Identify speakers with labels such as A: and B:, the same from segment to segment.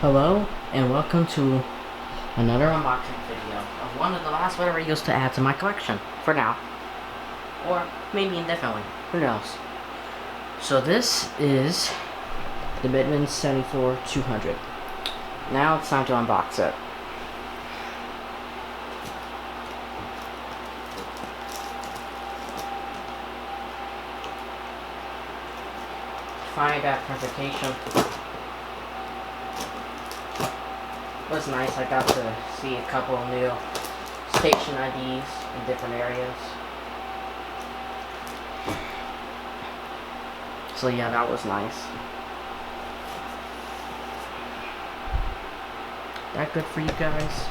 A: Hello, and welcome to another unboxing video of one of the last weather radios to add to my collection, for now. Or maybe indefinitely, who knows. So this is the Midland 74-200. Now it's time to unbox it. Finally got presentation. It was nice. I got to see a couple of new station IDs in different areas. So yeah, that was nice. That good for you guys?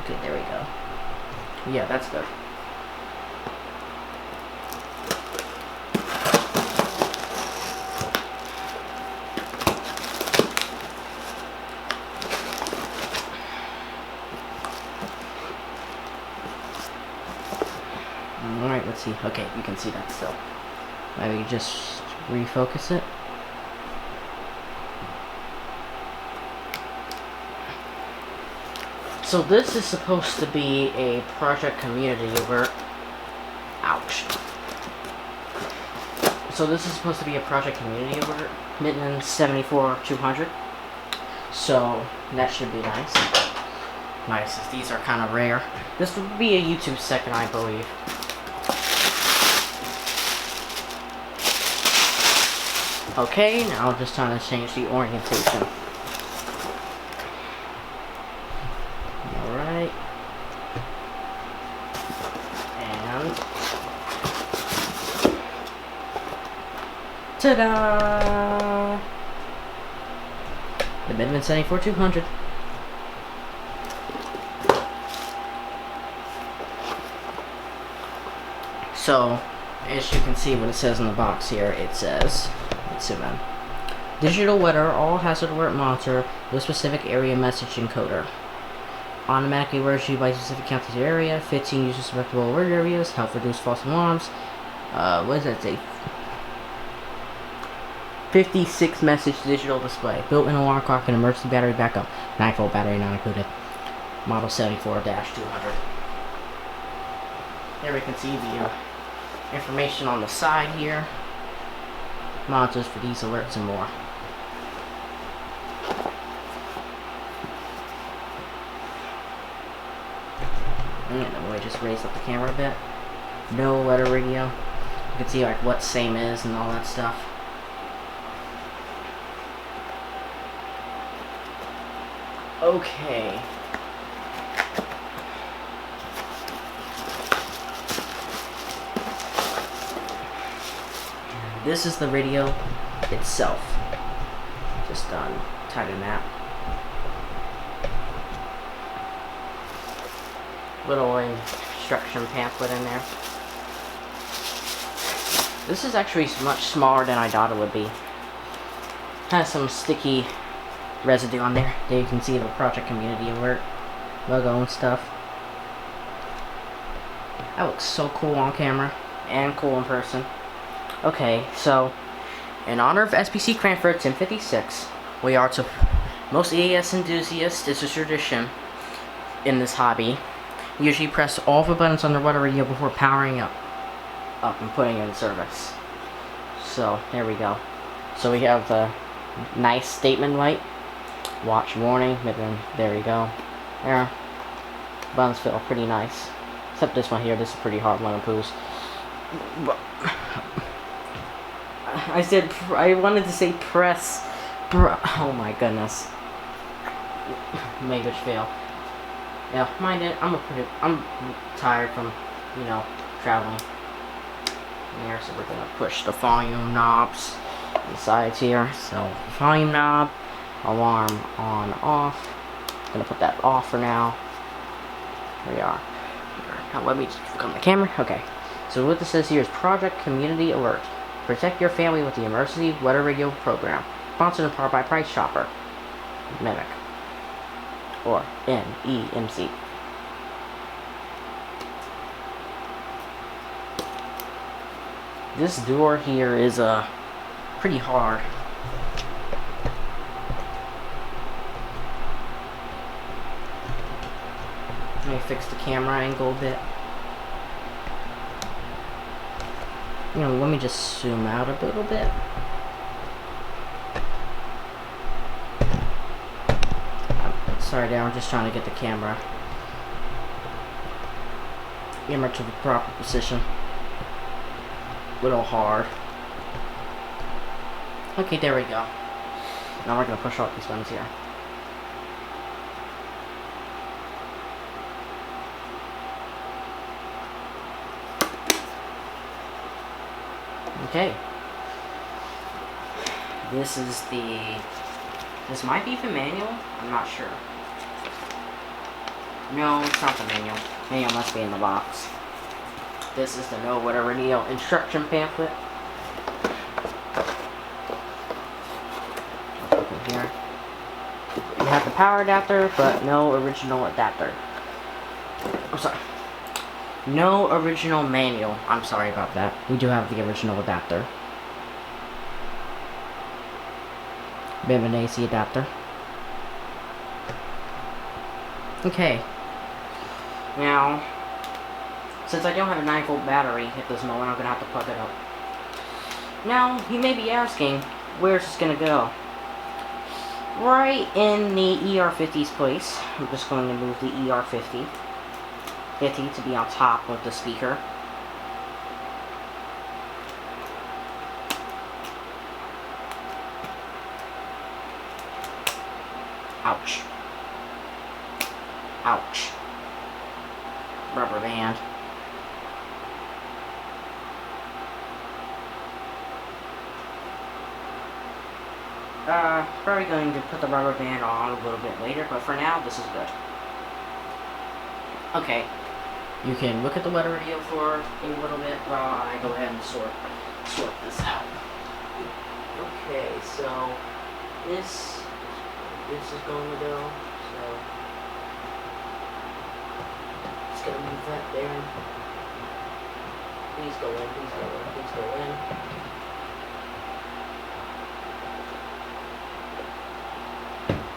A: Okay, there we go. Yeah, that's good. Alright, let's see. Okay, you can see that still. Maybe just refocus it. So this is supposed to be a project community alert. Ouch. So this is supposed to be a project community alert. Midland 74-200. So that should be nice. Nice, as these are kind of rare. This would be a YouTube second, I believe. Okay, now I'm just trying to change the orientation. Alright. And ta-da! The Midland 74-200. So, as you can see what it says in the box here, it says, let's zoom in. Digital weather, all hazard alert monitor, with specific area message encoder. Automatically alerts you by specific county area, 15 user suspectable alert areas, help reduce false alarms. What does that say? 56 message digital display, built-in alarm clock and emergency battery backup, 9-volt battery not included. Model 74-200. There we can see the information on the side here. Monitors for these alerts and more. And then we just raise up the camera a bit. No weather radio. You can see like what same is and all that stuff. Okay. This is the radio itself. Just tighten that. Little instruction pamphlet in there. This is actually much smaller than I thought it would be. Has some sticky residue on there. There you can see the project community alert logo and stuff. That looks so cool on camera and cool in person. Okay, so in honor of SPC Cranford 1056, we are to most EAS enthusiasts. It's a tradition in this hobby. Usually press all the buttons on the weather radio before powering up and putting it in service. So there we go. So we have the nice statement light. Watch warning. Midland. There we go. There. Buttons feel pretty nice. Except this one here. This is a pretty hard one to poos. I wanted to say press. Oh my goodness. Maybe fail. Yeah, mind it. I'm tired from, traveling. There, so we're gonna push the volume knobs on the sides here. So volume knob, alarm on, off. Gonna put that off for now. Here we are. Now let me just come the camera. Okay. So what this says here is Project Community Alert. Protect your family with the Emergency Weather Radio program. Sponsored in part by Price Chopper. Mimic. Or NEMC. This door here is pretty hard. Let me fix the camera angle a bit. You know, let me just zoom out a little bit. Sorry, Darren, I'm just trying to get the camera to the proper position. A little hard. Okay, there we go. Now we're gonna push out these ones here. Okay. This might be the manual. I'm not sure. No, it's not the manual. Manual must be in the box. This is the no whatever Neo instruction pamphlet. Open here. You have the power adapter, but no original adapter. I'm sorry. No original manual. I'm sorry about that. We do have the original adapter. We have an AC adapter. Okay. Now, since I don't have a 9-volt battery at this moment, I'm going to have to plug it up. Now, you may be asking, where's this going to go? Right in the ER50's place. I'm just going to move the ER50 to be on top of the speaker. Ouch. Ouch. Rubber band. Probably going to put the rubber band on a little bit later, but for now, this is good. Okay. You can look at the weather radio for a little bit while I go ahead and sort this out. Okay, so this is going to go. So just gonna move that there. Please go in, please go in, please go in.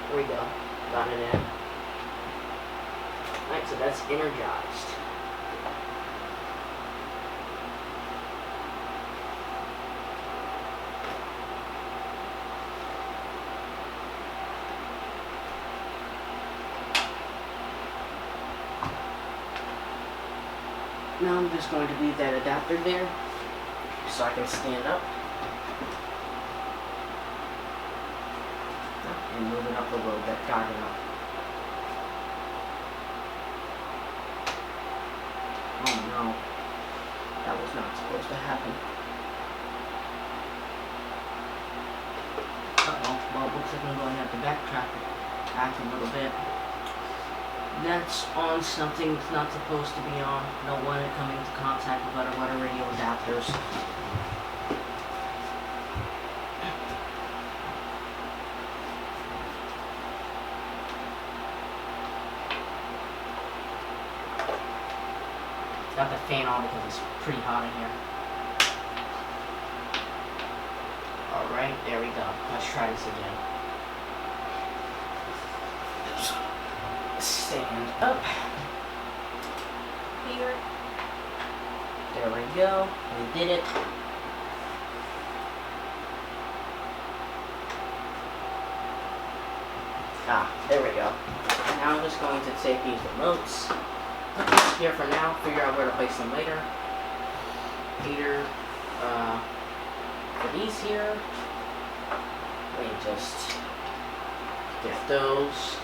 A: There we go. Got it in. Alright, so that's energized. Now I'm just going to leave that adapter there so I can stand up and move it up a little bit. Got it up. Oh no, that was not supposed to happen. Uh-oh, well it looks like I'm going to have to backtrack a little bit. That's on something it's not supposed to be on. Don't want it coming into contact with other water radio adapters. Got the fan on because it's pretty hot in here. Alright, there we go. Let's try this again. Stand up here. There we go. We did it. There we go. Now I'm just going to take these remotes, put these here for now, figure out where to place them later. Either for these here, let me just get those.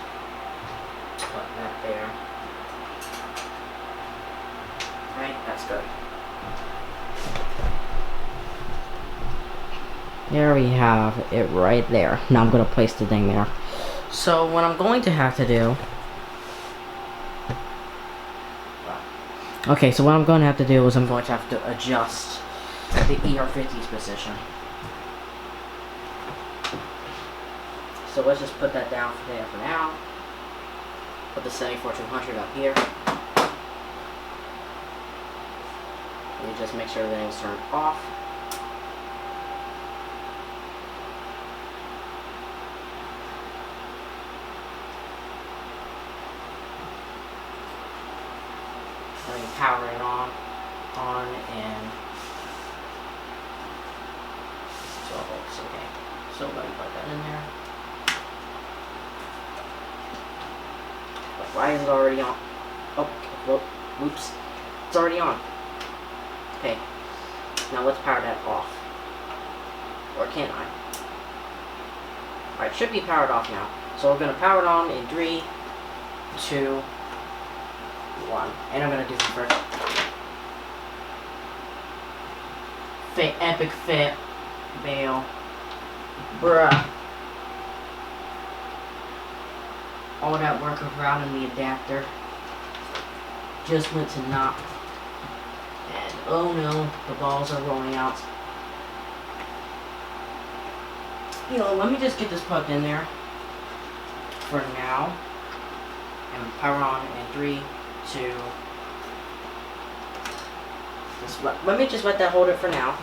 A: Put that there. Right, that's good. There we have it right there. Now I'm going to place the thing there. So what I'm going to have to do... Okay, so what I'm going to have to do is I'm going to have to adjust the ER50's position. So let's just put that down there for now. Put the 74200 up here. Let me just make sure everything's turned off. me power it on, and so it's okay. So let me put that in there. Why is it already on? Oh, whoop, whoops. It's already on. Okay. Now let's power that off. Or can I? Alright, it should be powered off now. So we're going to power it on in 3, 2, 1. And I'm going to do some first. Epic fail. Bruh. All that work of routing the adapter just went to naught. And oh no, the balls are rolling out. You know, let me just get this plugged in there for now. And power on in 3, 2. Let me just let that hold it for now.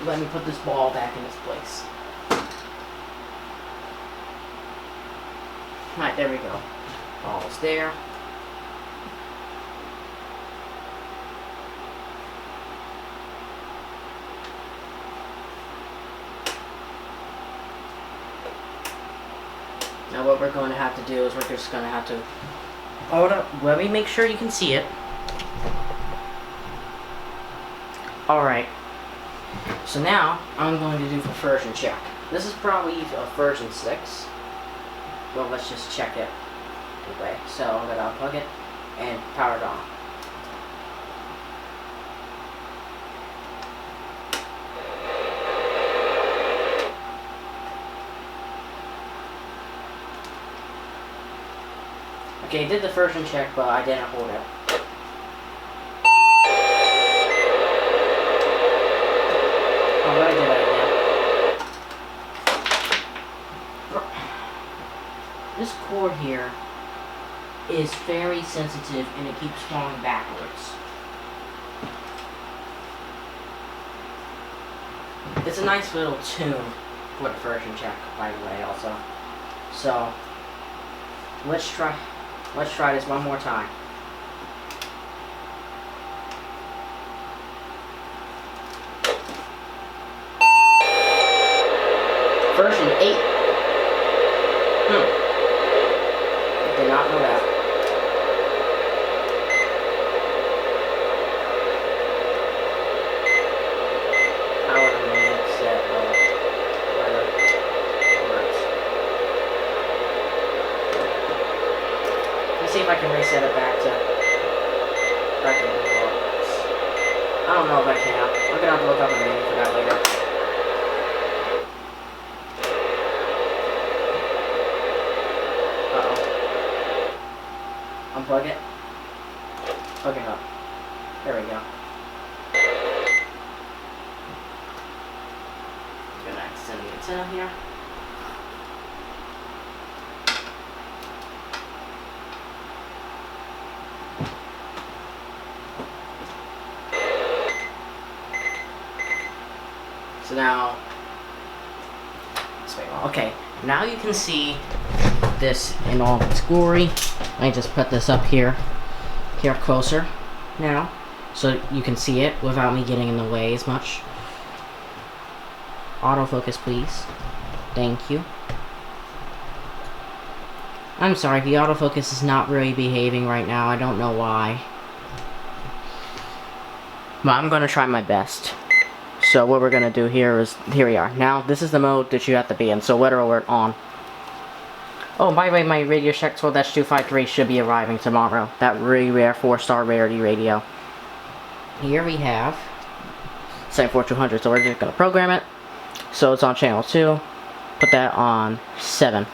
A: Let me put this ball back in its place. Alright, there we go. Ball's there. Now what we're going to have to do is we're just going to have to... Hold up. Let me make sure you can see it. Alright. So now, I'm going to do for version check. This is probably a version 6. Well, let's just check it anyway. So I'm going to unplug it and power it on. Okay, I did the version check, but I didn't hold it. Oh, what I did again. This cord here is very sensitive and it keeps falling backwards. It's a nice little tune for the version check, by the way, also. So, let's try this one more time. Version 8. Did not know that. Power remain set weather alerts. Let's see if I can reset it back to default. I don't know if I can. We're gonna have to look up a menu for that later. Unplug it. Plug it up. There we go. I'm gonna extend the antenna here. So now, okay, now you can see this in all its glory. I just put this up here closer now, so you can see it without me getting in the way as much. Autofocus, please. Thank you. I'm sorry, the autofocus is not really behaving right now. I don't know why. But I'm going to try my best. So what we're going to do here is, here we are. Now, this is the mode that you have to be in, so weather alert on. Oh, by the way, my Radio Shack 12-253 should be arriving tomorrow. That really rare 4-star rarity radio. Here we have 74200, so we're just going to program it. So it's on channel 2. Put that on 7.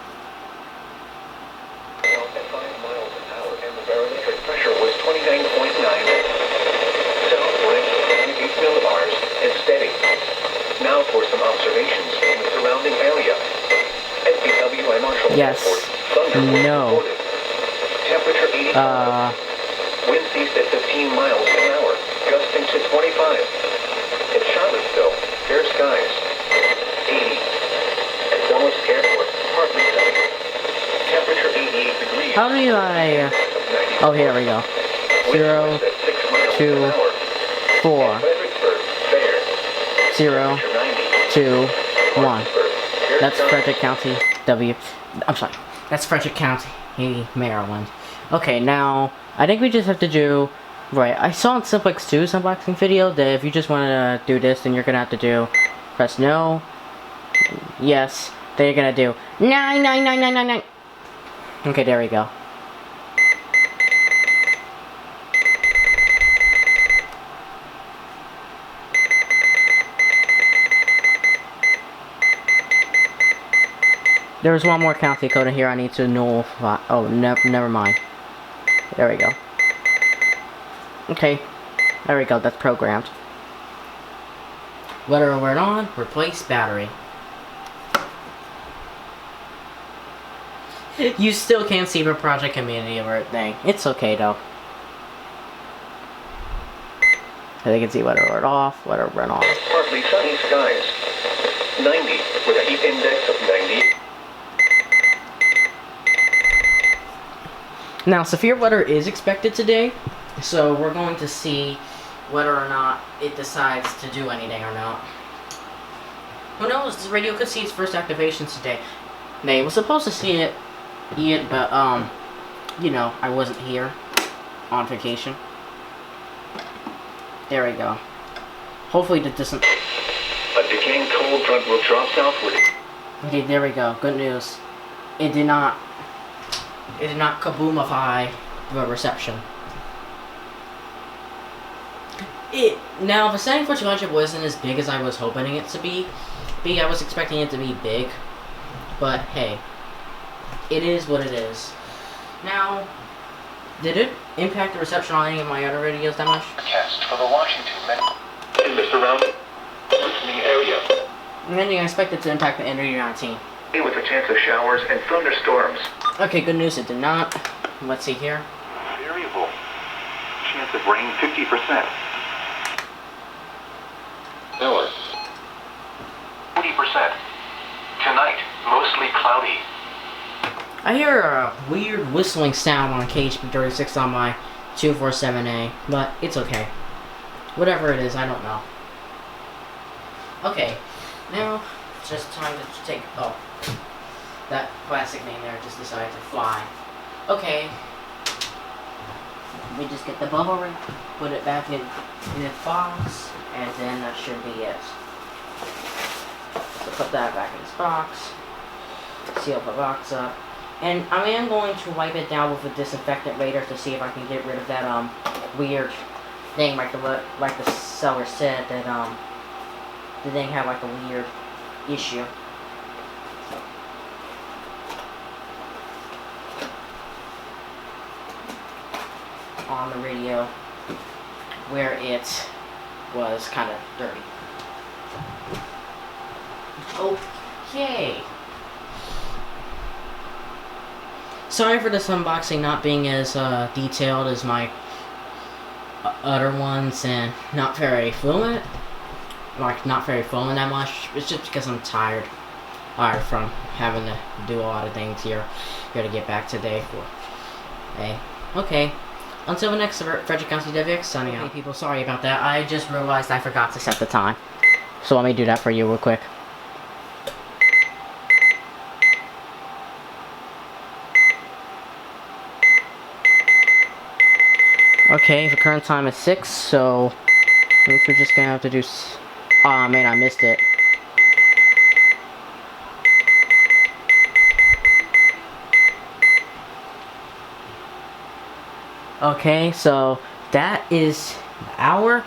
B: Now for some observations from the surrounding area. SPWI Marshall
A: Yes. No.
B: Temperature 85. Wind ceased at 15 miles an hour, gusting to 25. At Charlottesville, fair skies. 80. At Dulles Airport, partly sunny. Temperature 88 degrees.
A: How do I... Oh, here we go. 0,
B: Winds at 6 miles
A: 2,
B: an hour.
A: 4,
B: In Fredericksburg, fair.
A: 0,
B: Temperature 90.
A: 2, 1.
B: Martinsburg, fair
A: That's
B: skies.
A: Frederick County, I'm sorry. That's Frederick County, Maryland. Okay, now, I think we just have to do... Right, I saw in Simplex 2's unboxing video that if you just want to do this, then you're going to have to do... Press no. Yes. Then you're going to do... 99999. Okay, there we go. There was one more county code in here I need to nullify. Oh, never mind. There we go. Okay. There we go, that's programmed. Weather alert on, replace battery. You still can't see the project community alert thing. It's okay though. I can see weather alert off, weather alert on.
B: Partly sunny skies. 90 with a heat index of 90.
A: Now, severe weather is expected today, so we're going to see whether or not it decides to do anything or not. Who knows? This radio could see its first activations today. They were supposed to see it, but you know, I wasn't here on vacation. There we go. Hopefully that doesn't...
B: A decaying cold front will draw southward.
A: Okay, there we go. Good news. It did not kaboomify the reception. Now, the setting for 200 wasn't as big as I was hoping it to be. I was expecting it to be big. But, hey. It is what it is. Now, did it impact the reception on any of my other videos that much?
B: Cast for the Washington in the surrounding listening area.
A: And then I expect it to impact the Energy 19.
B: With a chance of showers and thunderstorms.
A: Okay, good news, it did not. Let's see here.
B: Variable. Chance of rain 50%. Hour. 40%. Tonight, mostly cloudy.
A: I hear a weird whistling sound on KHP36 on my 247A, but it's okay. Whatever it is, I don't know. Okay, now it's just time to take... Oh, that plastic name there just decided to fly. Okay. We just get the bubble wrap, put it back in the box, and then that should be it. So put that back in its box, seal the box up, and I am going to wipe it down with a disinfectant later to see if I can get rid of that weird thing, like the seller said that the thing had like a weird issue. On the radio where it was kind of dirty. Okay. Sorry for this unboxing not being as detailed as my other ones and not very fluent. Like, not very fluent that much. It's just because I'm tired. Alright, from having to do a lot of things here to get back today for. Hey. Okay. Until the next Frederick County WX, signing out. Hey people, sorry about that. I just realized I forgot to set the time. So let me do that for you real quick. Okay, the current time is 6, so I think we're just gonna have to do... Aw, man, I missed it. Okay, so that is the hour,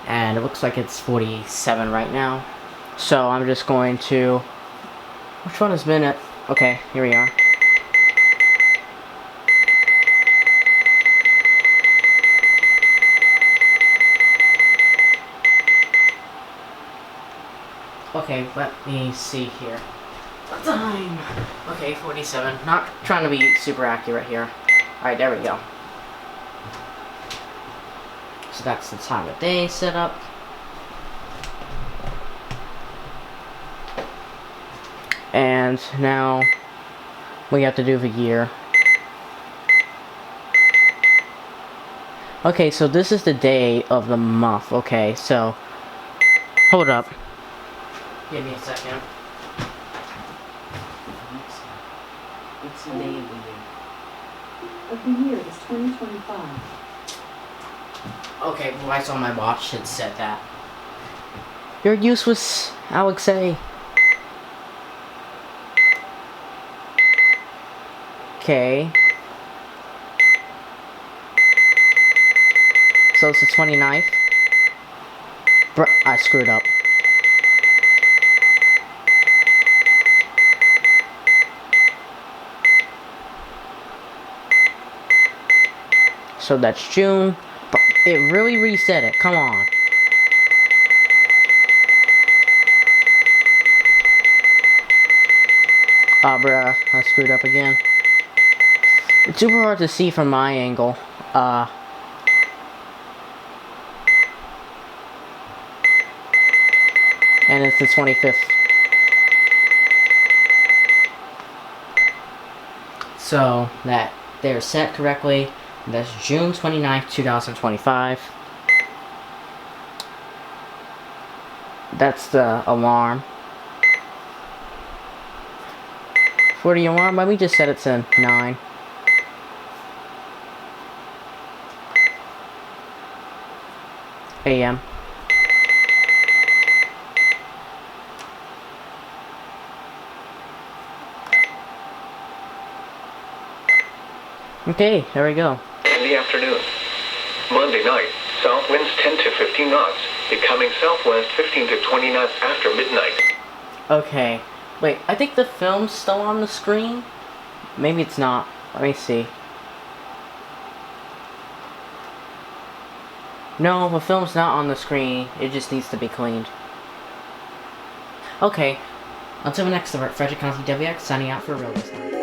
A: and it looks like it's 47 right now. So I'm just going to... Which one is minute? Okay, here we are. Okay, let me see here. Time! Okay, 47. Not trying to be super accurate here. Alright, there we go. So that's the time of day set up. And now we have to do the year. Okay, so this is the day of the month. Okay, so hold up. Give me a second. It's the day
C: of the year is 2025.
A: Okay, well, I saw my watch. It said that. You're useless, Alexei. Okay. So it's the 29th. Bruh, I screwed up. So that's June. But it really reset it. Come on. Ah, bruh, I screwed up again. It's super hard to see from my angle. And it's the 25th. So that they're set correctly. That's June 29th, 2025. That's the alarm. For the alarm, let me just set it to 9. AM. Okay, there we go.
B: In the afternoon. Monday night, south winds 10 to 15 knots, becoming southwest 15 to 20 knots after midnight.
A: Okay. Wait, I think the film's still on the screen? Maybe it's not. Let me see. No, the film's not on the screen. It just needs to be cleaned. Okay. Until the next Frederick Conti WX, signing out for real this time.